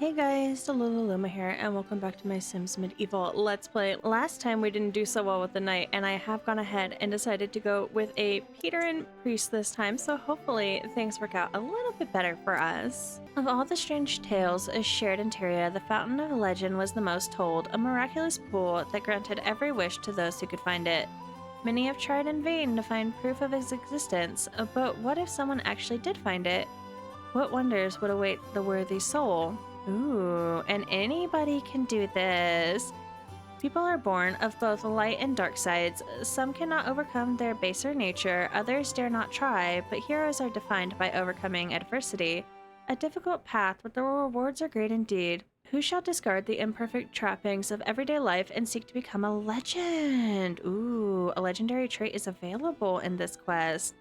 Hey guys, Luma here, and welcome back to my Sims Medieval Let's Play. Last time we didn't do so well with the knight, and I have gone ahead and decided to go with a Peterin priest this time, so hopefully things work out a little bit better for us. Of all the strange tales shared in Tyria, the Fountain of Legend was the most told, a miraculous pool that granted every wish to those who could find it. Many have tried in vain to find proof of its existence, but what if someone actually did find it? What wonders would await the worthy soul? Ooh, and anybody can do this. People are born of both light and dark sides. Some cannot overcome their baser nature, others dare not try, but heroes are defined by overcoming adversity. A difficult path, but the rewards are great indeed. Who shall discard the imperfect trappings of everyday life and seek to become a legend? Ooh, a legendary trait is available in this quest.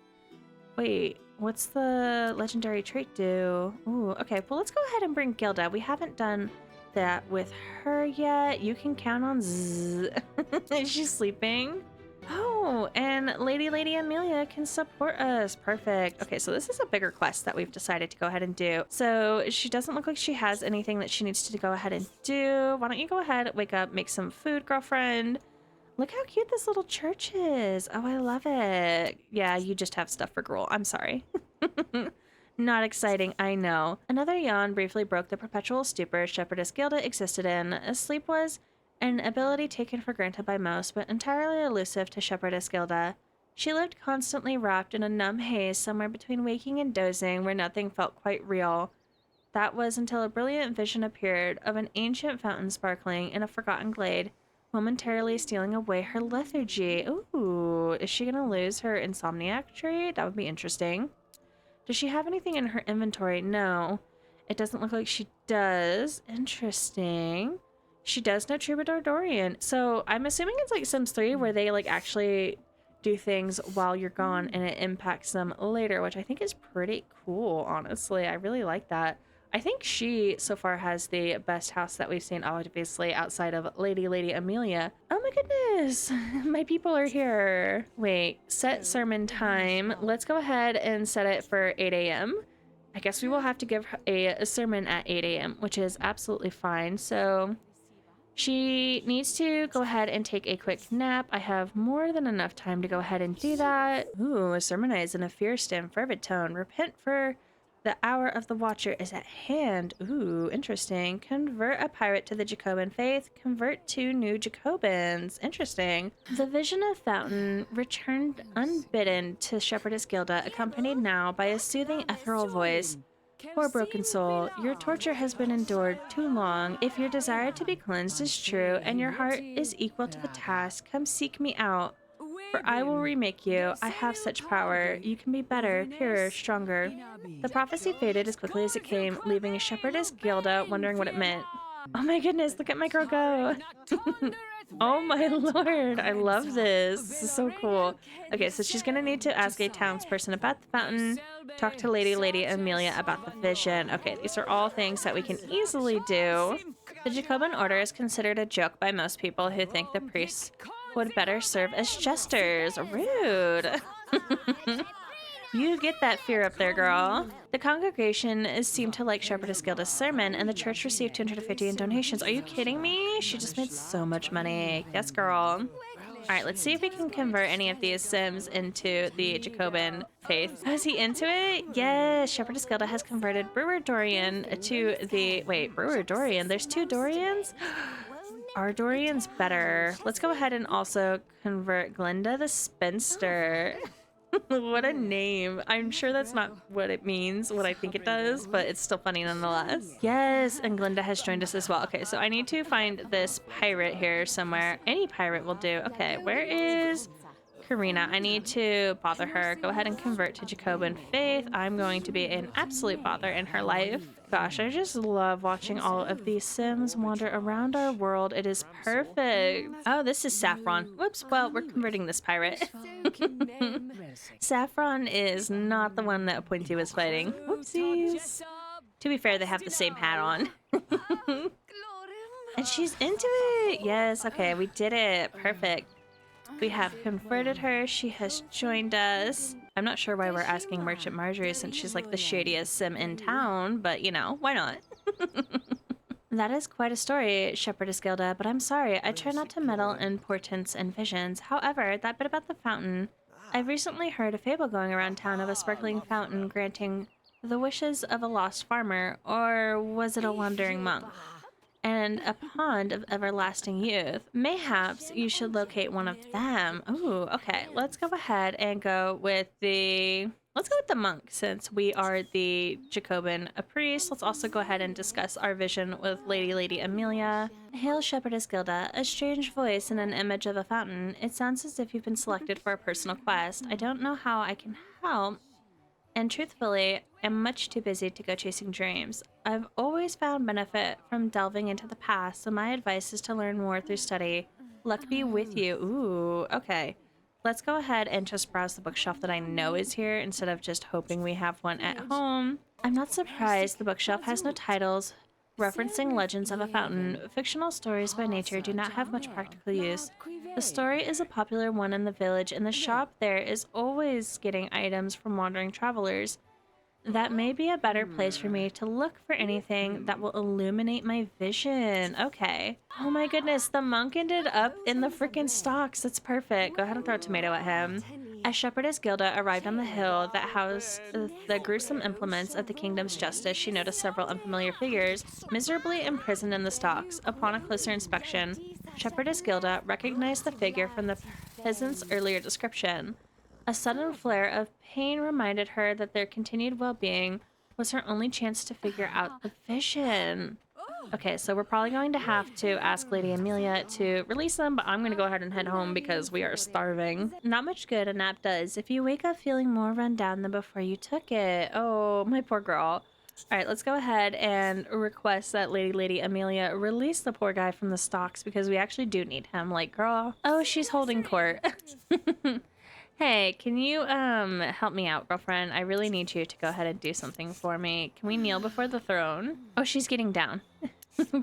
Wait, what's the legendary trait do? Ooh, okay, well, let's go ahead and bring Gilda. We haven't done that with her yet. You can count on Zzz. Is she sleeping? Oh, and Lady Amelia can support us. Perfect. Okay, so this is a bigger quest that we've decided to go ahead and do. So she doesn't look like she has anything that she needs to go ahead and do. Why don't you go ahead, wake up, make some food, girlfriend? Look how cute this little church is. Oh, I love it. Yeah, you just have stuff for Gruel. I'm sorry. Not exciting, I know. Another yawn briefly broke the perpetual stupor Shepherdess Gilda existed in. Sleep was an ability taken for granted by most, but entirely elusive to Shepherdess Gilda. She lived constantly wrapped in a numb haze somewhere between waking and dozing where nothing felt quite real. That was until a brilliant vision appeared of an ancient fountain sparkling in a forgotten glade, momentarily stealing away her lethargy. Ooh, is she gonna lose her insomniac trait? That would be interesting. Does she have anything in her inventory? No. It doesn't look like she does. Interesting. She does know Troubadour Dorian. So I'm assuming it's like Sims 3 where they like actually do things while you're gone and it impacts them later, which I think is pretty cool, honestly. I really like that. I think she so far has the best house that we've seen, obviously, outside of Lady Amelia. Oh my goodness, my people are here. Wait, set sermon time. Let's go ahead and set it for 8 a.m. I guess we will have to give her a sermon at 8 a.m., which is absolutely fine. So she needs to go ahead and take a quick nap. I have more than enough time to go ahead and do that. Ooh, sermonize in a fierce and fervent tone. Repent, for the hour of the Watcher is at hand. Ooh, interesting. Convert a pirate to the Jacobin faith. Convert 2 new Jacobins. Interesting. The vision of Fountain returned unbidden to Shepherdess Gilda, accompanied now by a soothing ethereal voice. Poor broken soul, your torture has been endured too long. If your desire to be cleansed is true, and your heart is equal to the task, come seek me out. For I will remake you. I have such power. You can be better, purer, stronger. The prophecy faded as quickly as it came, leaving Shepherdess Gilda wondering what it meant. Oh my goodness, look at my girl go. Oh my lord, I love this. This is so cool. Okay, so she's gonna need to ask a townsperson about the fountain, talk to Lady Amelia about the vision. Okay, these are all things that we can easily do. The Jacobin order is considered a joke by most people who think the priests would better serve as jesters. Rude. You get that fear up there, girl. The congregation seemed to like Shepherdess Gilda's sermon, and the church received 250 in donations. Are you kidding me? She just made so much money. Yes, girl. All right, let's see if we can convert any of these Sims into the Jacobin faith. Oh, is he into it? Yes, Shepherdess Gilda has converted Brewer Dorian to the... Wait, Brewer Dorian? There's 2 Dorians? Are Dorians better? Let's go ahead and also convert Glinda the Spinster. What a name. I'm sure that's not what it means, what I think it does, but it's still funny nonetheless. Yes, and Glinda has joined us as well. Okay, so I need to find this pirate here somewhere. Any pirate will do. Okay, where is Karina? I need to bother her. Go ahead and convert to Jacobin faith. I'm going to be an absolute bother in her life. Gosh, I just love watching all of these Sims wander around our world. It is perfect. Oh, this is Saffron. Whoops, well, we're converting this pirate. Saffron is not the one that Pointy was fighting. Whoopsies. To be fair, they have the same hat on. And she's into it. Yes, okay, we did it. Perfect. We have converted her. She has joined us. I'm not sure why we're asking Merchant Marjorie since she's like the shadiest sim in town, but you know, why not? That is quite a story, Shepherdess Gilda, but I'm sorry, I try not to meddle in portents and visions. However, that bit about the fountain, I've recently heard a fable going around town of a sparkling fountain granting the wishes of a lost farmer, or was it a wandering monk? And a pond of everlasting youth. Mayhaps you should locate one of them. Ooh, okay. Let's go ahead and go with the... Let's go with the monk since we are the Jacobin priest. Let's also go ahead and discuss our vision with Lady Amelia. Hail, Shepherdess Gilda. A strange voice and an image of a fountain. It sounds as if you've been selected for a personal quest. I don't know how I can help, and truthfully, I'm much too busy to go chasing dreams. I've always found benefit from delving into the past, so my advice is to learn more through study. Luck be with you. Ooh, okay. Let's go ahead and just browse the bookshelf that I know is here instead of just hoping we have one at home. I'm not surprised the bookshelf has no titles referencing legends of a fountain. Fictional stories by nature do not have much practical use. The story is a popular one in the village, and the shop there is always getting items from wandering travelers. That may be a better place for me to look for anything that will illuminate my vision. Okay. Oh my goodness, the monk ended up in the freaking stocks. That's perfect. Go ahead and throw a tomato at him. As Shepherdess Gilda arrived on the hill that housed the gruesome implements of the kingdom's justice, she noticed several unfamiliar figures miserably imprisoned in the stocks. Upon a closer inspection, Shepherdess Gilda recognized the figure from the peasant's earlier description. A sudden flare of pain reminded her that their continued well-being was her only chance to figure out the vision. Okay, so we're probably going to have to ask Lady Amelia to release them, but I'm going to go ahead and head home because we are starving. Not much good a nap does if you wake up feeling more run down than before you took it. Oh, my poor girl. All right, let's go ahead and request that Lady Amelia release the poor guy from the stocks because we actually do need him. Like, girl. Oh, she's holding court. Hey, can you help me out, girlfriend? I really need you to go ahead and do something for me. Can we kneel before the throne? Oh, she's getting down.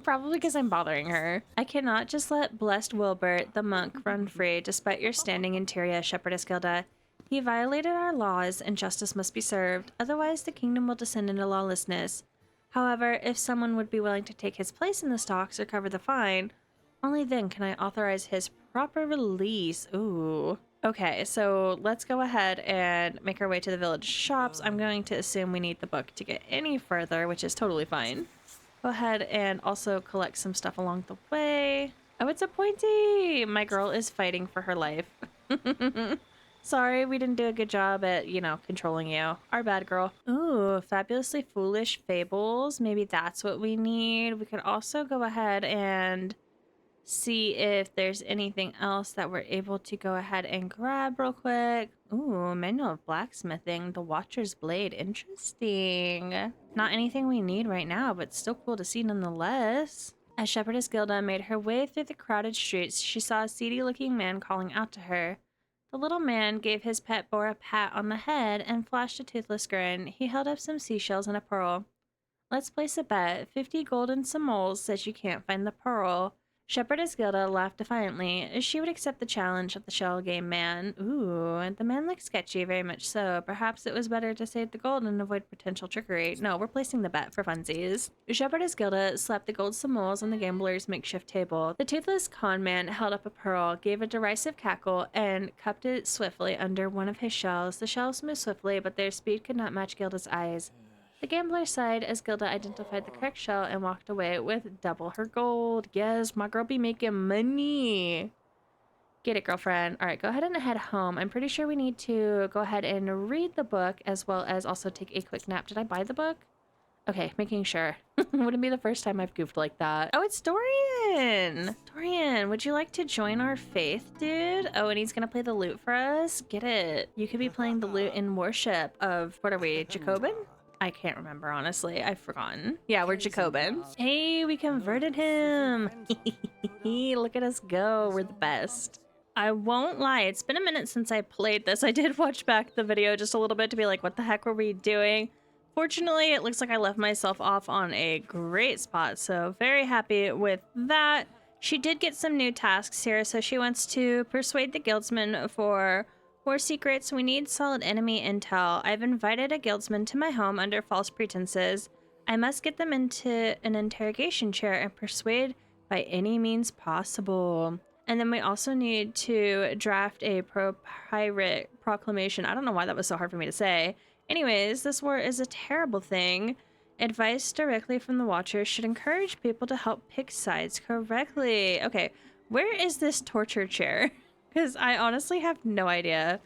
Probably because I'm bothering her. I cannot just let blessed Wilbert, the monk, run free despite your standing in Tyria, Shepherdess Gilda. He violated our laws and justice must be served, otherwise the kingdom will descend into lawlessness. However, if someone would be willing to take his place in the stocks or cover the fine, only then can I authorize his proper release. Ooh. Okay, so let's go ahead and make our way to the village shops. I'm going to assume we need the book to get any further, which is totally fine. Go ahead and also collect some stuff along the way. Oh, it's a Pointy! My girl is fighting for her life. Sorry, we didn't do a good job at, controlling you. Our bad, girl. Ooh, fabulously foolish fables. Maybe that's what we need. We could also go ahead and see if there's anything else that we're able to go ahead and grab real quick. Ooh, manual of blacksmithing, the Watcher's Blade. Interesting. Not anything we need right now, but still cool to see nonetheless. As Shepherdess Gilda made her way through the crowded streets, she saw a seedy-looking man calling out to her. The little man gave his pet boar a pat on the head and flashed a toothless grin. He held up some seashells and a pearl. Let's place a bet. 50 gold and some moles says you can't find the pearl. Shepherdess Gilda laughed defiantly. She would accept the challenge of the shell game man. Ooh, the man looked sketchy, very much so. Perhaps it was better to save the gold and avoid potential trickery. No, we're placing the bet for funsies. Shepherdess Gilda slapped the gold simoles on the gambler's makeshift table. The toothless con man held up a pearl, gave a derisive cackle, and cupped it swiftly under one of his shells. The shells moved swiftly, but their speed could not match Gilda's eyes. The gambler sighed as Gilda identified the correct shell and walked away with double her gold. Yes, my girl be making money. Get it, girlfriend. All right, go ahead and head home. I'm pretty sure we need to go ahead and read the book as well as also take a quick nap. Did I buy the book? Okay, making sure. Wouldn't be the first time I've goofed like that. Oh, it's Dorian! Dorian, would you like to join our faith, dude? Oh, and he's gonna play the lute for us? Get it. You could be playing the lute in worship of, what are we, Jacobin? I can't remember, honestly. I've forgotten. Yeah, we're Jacobin. Hey, we converted him. Look at us go. We're the best. I won't lie. It's been a minute since I played this. I did watch back the video just a little bit to be like, what the heck were we doing? Fortunately, it looks like I left myself off on a great spot, so very happy with that. She did get some new tasks here, so she wants to persuade the guildsmen for more secrets. We need solid enemy intel. I've invited a guildsman to my home under false pretenses. I must get them into an interrogation chair and persuade by any means possible. And then we also need to draft a pro-pirate proclamation. I don't know why that was so hard for me to say. Anyways, this war is a terrible thing. Advice directly from the Watchers should encourage people to help pick sides correctly. Okay, where is this torture chair? Because I honestly have no idea.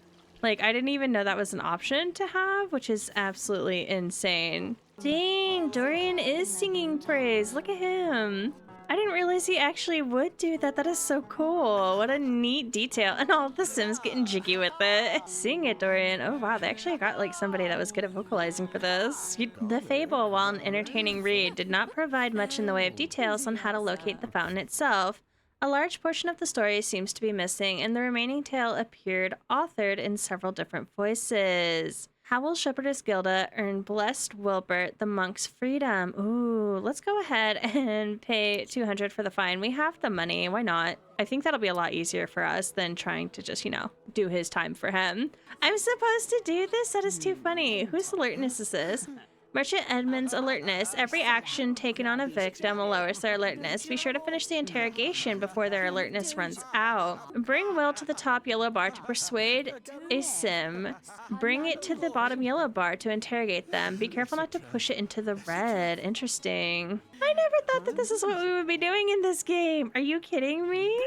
Like, I didn't even know that was an option to have, which is absolutely insane. Dang, Dorian is singing praise. Look at him. I didn't realize he actually would do that. That is so cool. What a neat detail. And all the Sims getting jiggy with it. Sing it, Dorian. Oh, wow. They actually got, like, somebody that was good at vocalizing for this. The fable, while an entertaining read, did not provide much in the way of details on how to locate the fountain itself. A large portion of the story seems to be missing, and the remaining tale appeared authored in several different voices. How will Shepherdess Gilda earn Blessed Wilbert the monk's freedom? Ooh, let's go ahead and pay 200 for the fine. We have the money. Why not? I think that'll be a lot easier for us than trying to just, you know, do his time for him. I'm supposed to do this? That is too funny. Whose alertness is this? Merchant Edmund's alertness. Every action taken on a victim will lower their alertness. Be sure to finish the interrogation before their alertness runs out. Bring Will to the top yellow bar to persuade a sim. Bring it to the bottom yellow bar to interrogate them. Be careful not to push it into the red. Interesting. I never thought that this is what we would be doing in this game. Are you kidding me?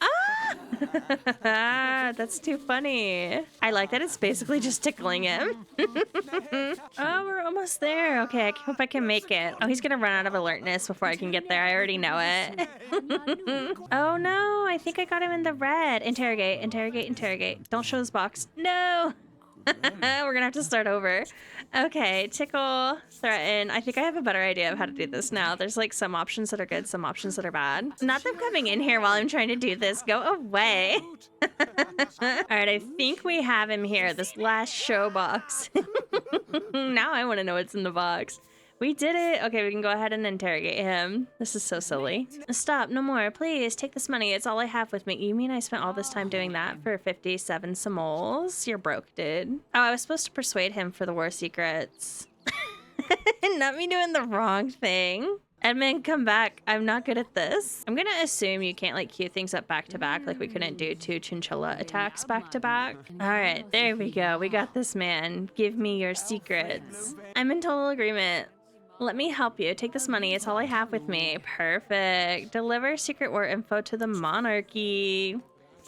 Ah! That's too funny. I like that it's basically just tickling him. Oh, we're almost there. Okay, I hope I can make it. Oh, he's gonna run out of alertness before I can get there. I already know it. Oh no, I think I got him in the red. Interrogate, interrogate, interrogate. Don't show his box. No! We're gonna have to start over. Okay, tickle, threaten. I think I have a better idea of how to do this now. There's like some options that are good, some options that are bad. Not them coming in here while I'm trying to do this. Go away. All right, I think we have him here. This last show box. Now I want to know what's in the box. We did it. Okay, we can go ahead and interrogate him. This is so silly. Stop, no more. Please, take this money. It's all I have with me. You mean I spent all this time doing that for 57 simoles? You're broke, dude. Oh, I was supposed to persuade him for the war secrets. Not me doing the wrong thing. Edmund, come back. I'm not good at this. I'm gonna assume you can't like queue things up back to back, like we couldn't do 2 chinchilla attacks back to back. All right, there we go. We got this, man. Give me your secrets. I'm in total agreement. Let me help you. Take this money. It's all I have with me. Perfect. Deliver secret war info to the monarchy.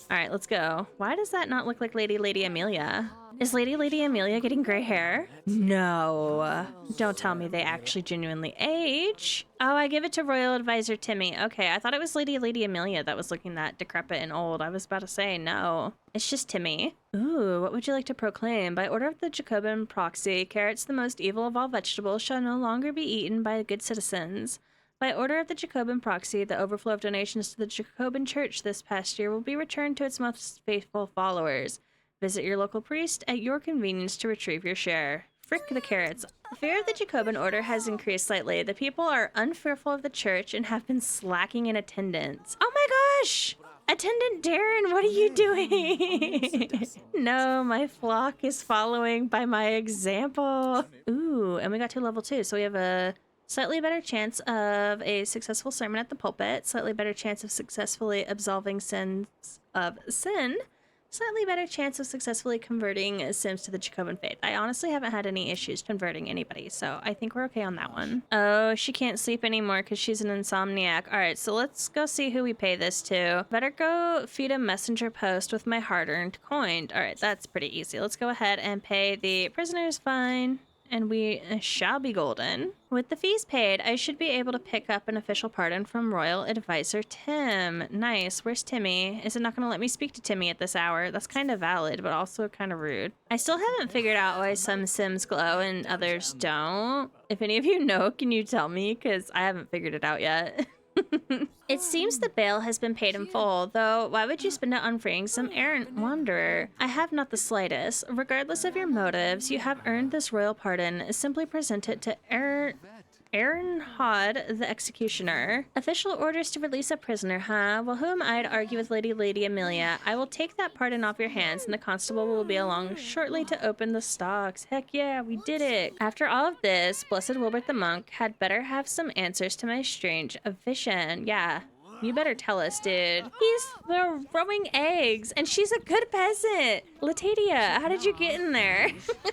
All right, let's go. Why does that not look like Lady Amelia? Is Lady Amelia getting gray hair? No. Don't tell me they actually genuinely age. Oh, I give it to Royal Advisor Timmy. Okay, I thought it was Lady Amelia that was looking that decrepit and old. I was about to say, no. It's just Timmy. Ooh, what would you like to proclaim? By order of the Jacobin proxy, carrots, the most evil of all vegetables, shall no longer be eaten by good citizens. By order of the Jacobin proxy, the overflow of donations to the Jacobin Church this past year will be returned to its most faithful followers. Visit your local priest at your convenience to retrieve your share. Frick the carrots. The fear of the Jacobin order has increased slightly. The people are unfearful of the church and have been slacking in attendance. Oh my gosh! Attendant Darren, what are you doing? No, my flock is following by my example. Ooh, and we got to level 2, so we have a slightly better chance of a successful sermon at the pulpit, slightly better chance of successfully absolving sins of sin, slightly better chance of successfully converting Sims to the Jacobin faith. I honestly haven't had any issues converting anybody, so I think we're okay on that one. Oh, she can't sleep anymore because she's an insomniac. All right, so let's go see who we pay this to. Better go feed a messenger post with my hard-earned coin. All right, that's pretty easy. Let's go ahead and pay the prisoner's fine, and we shall be golden. With the fees paid, I should be able to pick up an official pardon from Royal Advisor Tim. Nice. Where's Timmy? Is it not going to let me speak to Timmy at this hour? That's kind of valid, but also kind of rude. I still haven't figured out why some Sims glow and others don't. If any of you know, can you tell me? Because I haven't figured it out yet. It seems the bail has been paid in full, though why would you spend it on freeing some errant wanderer? I have not the slightest. Regardless of your motives, you have earned this royal pardon. Simply present it to Aaronhod the Executioner. Official orders to release a prisoner, huh? Well, who am I to argue with Lady Amelia? I will take that pardon off your hands, and the constable will be along shortly to open the stocks. Heck yeah, we did it. After all of this, Blessed Wilbert the monk had better have some answers to my strange vision. Yeah. You better tell us, dude. He's throwing eggs, and she's a good peasant. Latadia, how did you get in there?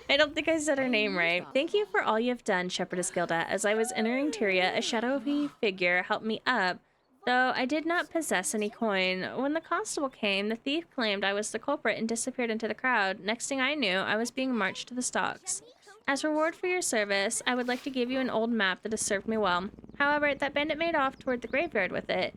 I don't think I said her name right. Thank you for all you've done, Shepherdess Gilda. As I was entering Tyria, a shadowy figure helped me up, though I did not possess any coin. When the constable came, the thief claimed I was the culprit and disappeared into the crowd. Next thing I knew, I was being marched to the stocks. As reward for your service, I would like to give you an old map that has served me well. However, that bandit made off toward the graveyard with it.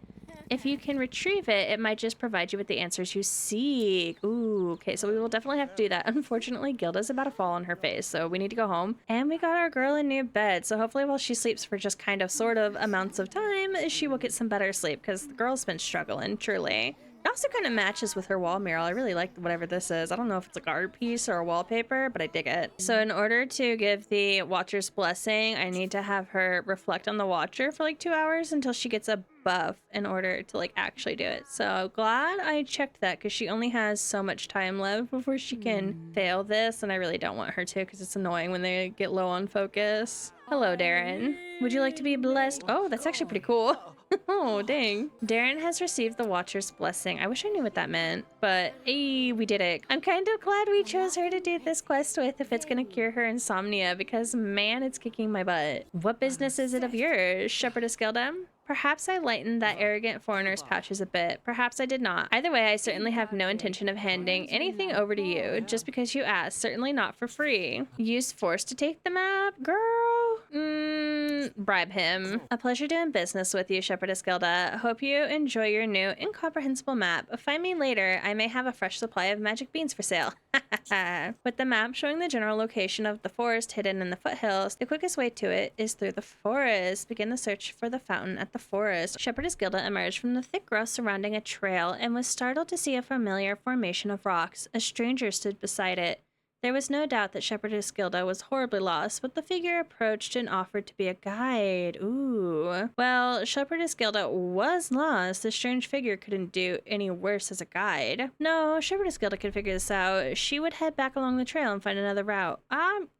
If you can retrieve it, it might just provide you with the answers you seek. Ooh, okay, so we will definitely have to do that. Unfortunately, Gilda's about to fall on her face, so we need to go home. And we got our girl a new bed, so hopefully while she sleeps for just kind of sort of amounts of time, she will get some better sleep, because the girl's been struggling, truly. It also kind of matches with her wall mural. I really like whatever this is. I don't know if it's like an art piece or a wallpaper, but I dig it. So in order to give the Watcher's blessing, I need to have her reflect on the Watcher for like 2 hours until she gets a buff in order to like actually do it. So glad I checked that because she only has so much time left before she can fail this, and I really don't want her to because it's annoying when they get low on focus. Hello, Darren. Would you like to be blessed? Oh, that's actually pretty cool. Oh, dang. Darren has received the Watcher's blessing. I wish I knew what that meant, but hey, we did it. I'm kind of glad we chose her to do this quest with if it's gonna cure her insomnia, because man, it's kicking my butt. What business is it of yours, Shepherdess Gilda? Perhaps I lightened that arrogant foreigner's pouches a bit. Perhaps I did not. Either way, I certainly have no intention of handing anything over to you just because you asked. Certainly not for free. Use force to take the map? Girl? Bribe him. A pleasure doing business with you, Shepherdess Gilda. Hope you enjoy your new incomprehensible map. Find me later. I may have a fresh supply of magic beans for sale. With the map showing the general location of the forest hidden in the foothills, the quickest way to it is through the forest. Begin the search for the fountain at the forest. Shepherdess Gilda emerged from the thick growth surrounding a trail and was startled to see a familiar formation of rocks. A stranger stood beside it. There was no doubt that Shepherdess Gilda was horribly lost, but the figure approached and offered to be a guide. Ooh. Well, Shepherdess Gilda was lost. The strange figure couldn't do any worse as a guide. No, Shepherdess Gilda could figure this out. She would head back along the trail and find another route.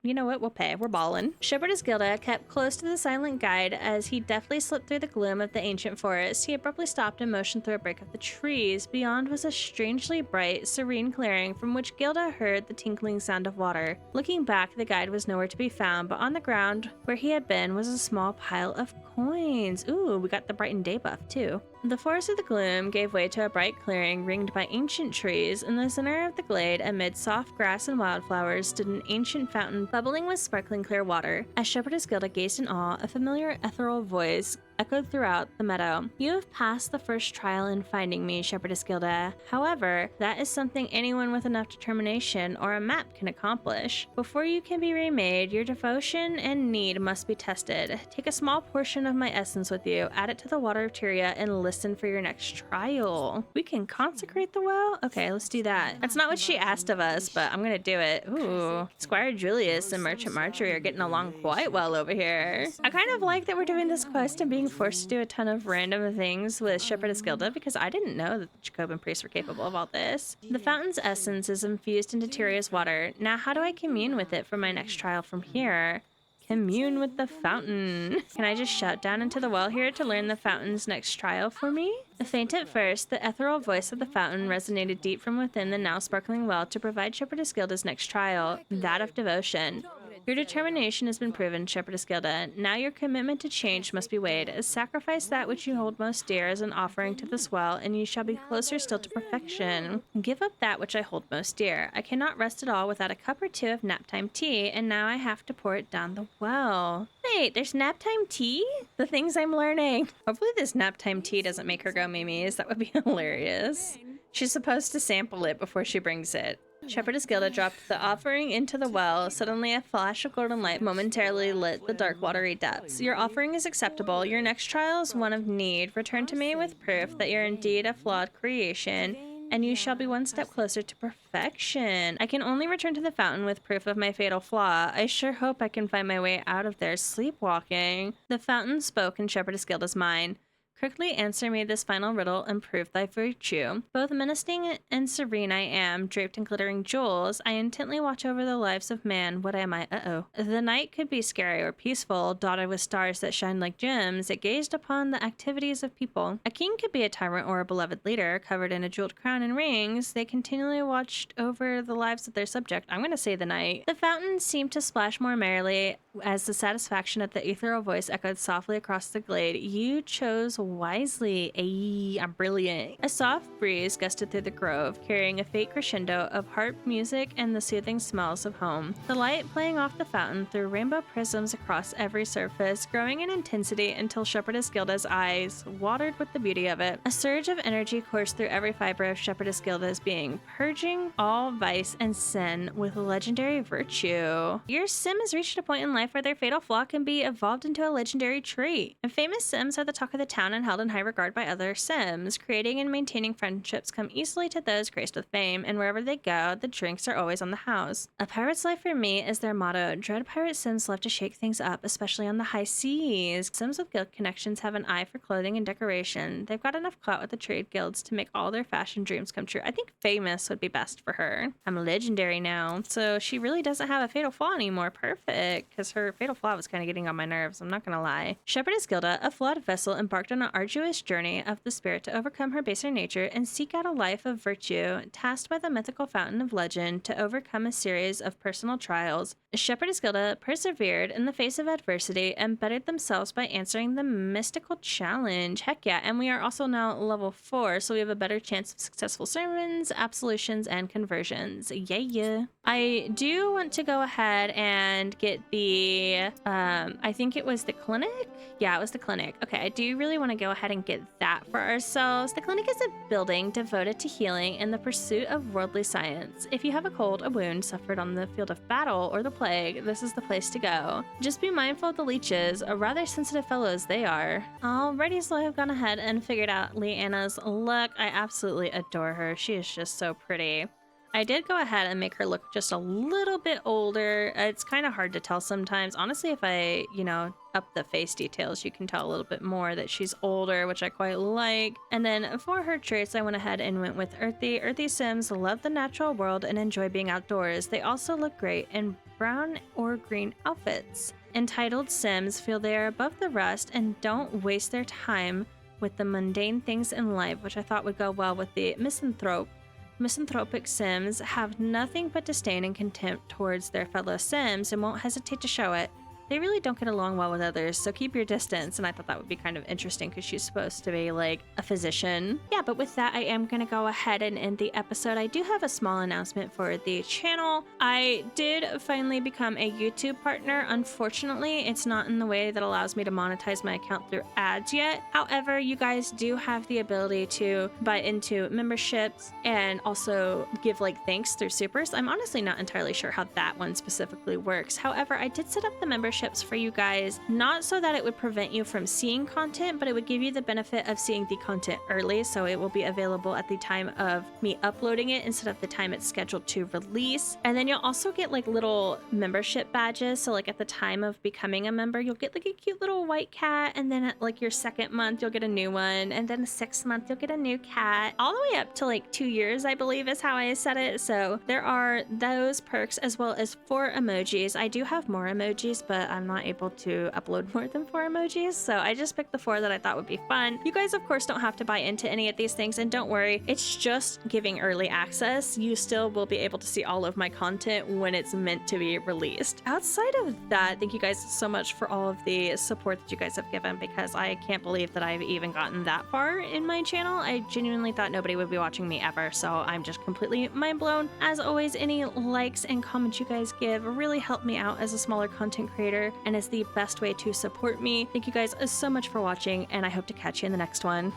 You know what? We'll pay. We're ballin'. Shepherdess Gilda kept close to the silent guide as he deftly slipped through the gloom of the ancient forest. He abruptly stopped and motioned through a break of the trees. Beyond was a strangely bright, serene clearing from which Gilda heard the tinkling sound of water. Looking back, the guide was nowhere to be found, but on the ground where he had been was a small pile of coins. Ooh, we got the brightened day buff too. The forest of the gloom gave way to a bright clearing ringed by ancient trees. In the center of the glade, amid soft grass and wildflowers, stood an ancient fountain bubbling with sparkling clear water. As Shepherdess Gilda gazed in awe, a familiar ethereal voice echoed throughout the meadow. You have passed the first trial in finding me, Shepherdess Gilda. However, that is something anyone with enough determination or a map can accomplish. Before you can be remade, your devotion and need must be tested. Take a small portion of my essence with you, add it to the water of Tyria, and listen for your next trial. We can consecrate the well? Okay, let's do that. That's not what she asked of us, but I'm gonna do it. Ooh. Squire Julius and Merchant Marjorie are getting along quite well over here. I kind of like that we're doing this quest and being forced to do a ton of random things with Shepherdess Gilda because I didn't know that the Jacobin priests were capable of all this. The fountain's essence is infused into Tyria's water. Now how do I commune with it for my next trial from here? Commune with the fountain. Can I just shout down into the well here to learn the fountain's next trial for me? Faint at first, the ethereal voice of the fountain resonated deep from within the now sparkling well to provide Shepherdess Gilda's next trial, that of devotion. Your determination has been proven, Shepherdess Gilda. Now your commitment to change must be weighed. Sacrifice that which you hold most dear as an offering to this well, and you shall be closer still to perfection. Give up that which I hold most dear. I cannot rest at all without a cup or two of naptime tea, and now I have to pour it down the well. Wait, there's naptime tea? The things I'm learning. Hopefully this naptime tea doesn't make her go memes. That would be hilarious. She's supposed to sample it before she brings it. Shepherdess Gilda dropped the offering into the well. Suddenly, a flash of golden light momentarily lit the dark, watery depths. Your offering is acceptable. Your next trial is one of need. Return to me with proof that you're indeed a flawed creation, and you shall be one step closer to perfection. I can only return to the fountain with proof of my fatal flaw. I sure hope I can find my way out of there sleepwalking. The fountain spoke in Shepherdess Gilda's mind. Quickly answer me this final riddle and prove thy virtue. Both menacing and serene I am, draped in glittering jewels. I intently watch over the lives of man. What am I? Uh-oh. The night could be scary or peaceful, dotted with stars that shine like gems. It gazed upon the activities of people. A king could be a tyrant or a beloved leader, covered in a jeweled crown and rings. They continually watched over the lives of their subject. I'm going to say the night. The fountain seemed to splash more merrily as the satisfaction of the ethereal voice echoed softly across the glade. You chose wisely. Ayy, I'm brilliant. A soft breeze gusted through the grove, carrying a faint crescendo of harp music and the soothing smells of home. The light playing off the fountain threw rainbow prisms across every surface, growing in intensity until Shepherdess Gilda's eyes watered with the beauty of it. A surge of energy coursed through every fiber of Shepherdess Gilda's being, purging all vice and sin with legendary virtue. Your sim has reached a point in life where their fatal flaw can be evolved into a legendary trait. And famous sims are the talk of the town and held in high regard by other sims. Creating and maintaining friendships come easily to those graced with fame, and wherever they go, the drinks are always on the house. A pirate's life for me is their motto. Dread pirate sims love to shake things up, especially on the high seas. Sims with guild connections have an eye for clothing and decoration. They've got enough clout with the trade guilds to make all their fashion dreams come true. I think famous would be best for her. I'm legendary now, so she really doesn't have a fatal flaw anymore. Perfect, because her fatal flaw was kind of getting on my nerves, I'm not gonna lie. Shepherdess Gilda, a flawed vessel, embarked on an arduous journey of the spirit to overcome her baser nature and seek out a life of virtue, tasked by the mythical fountain of legend to overcome a series of personal trials. Shepherdess Gilda persevered in the face of adversity and bettered themselves by answering the mystical challenge. Heck yeah, and we are also now level 4, so we have a better chance of successful sermons, absolutions, and conversions. Yeah. I do want to go ahead and get the, I think it was the clinic? Yeah, it was the clinic. Okay, I do really want to go ahead and get that for ourselves. The clinic is a building devoted to healing and the pursuit of worldly science. If you have a cold, a wound suffered on the field of battle, or the plague, this is the place to go. Just be mindful of the leeches, rather sensitive fellows they are. Alrighty, so I've gone ahead and figured out Leanna's look. I absolutely adore her. She is just so pretty. I did go ahead and make her look just a little bit older. It's kind of hard to tell sometimes. Honestly, if I, up the face details, you can tell a little bit more that she's older, which I quite like. And then for her traits, I went ahead and went with earthy. Earthy sims love the natural world and enjoy being outdoors. They also look great in brown or green outfits. Entitled sims feel they are above the rest and don't waste their time with the mundane things in life, which I thought would go well with the misanthrope. Misanthropic sims have nothing but disdain and contempt towards their fellow sims and won't hesitate to show it. They really don't get along well with others, so keep your distance. And I thought that would be kind of interesting because she's supposed to be like a physician. Yeah, but with that, I am going to go ahead and end the episode. I do have a small announcement for the channel. I did finally become a YouTube partner. Unfortunately, it's not in the way that allows me to monetize my account through ads yet. However, you guys do have the ability to buy into memberships and also give like thanks through supers. I'm honestly not entirely sure how that one specifically works. However, I did set up the membership for you guys, not so that it would prevent you from seeing content, but it would give you the benefit of seeing the content early, so it will be available at the time of me uploading it instead of the time it's scheduled to release. And then you'll also get like little membership badges, so like at the time of becoming a member, you'll get like a cute little white cat, and then at like your 2nd month, you'll get a new one, and then the 6th month, you'll get a new cat, all the way up to like 2 years, I believe is how I said it. So there are those perks as well as 4 emojis. I do have more emojis, but I'm not able to upload more than 4 emojis, so I just picked the 4 that I thought would be fun. You guys, of course, don't have to buy into any of these things, and don't worry, it's just giving early access. You still will be able to see all of my content when it's meant to be released. Outside of that, thank you guys so much for all of the support that you guys have given, because I can't believe that I've even gotten that far in my channel. I genuinely thought nobody would be watching me ever, so I'm just completely mind blown. As always, any likes and comments you guys give really help me out as a smaller content creator, and is the best way to support me. Thank you guys so much for watching, and I hope to catch you in the next one.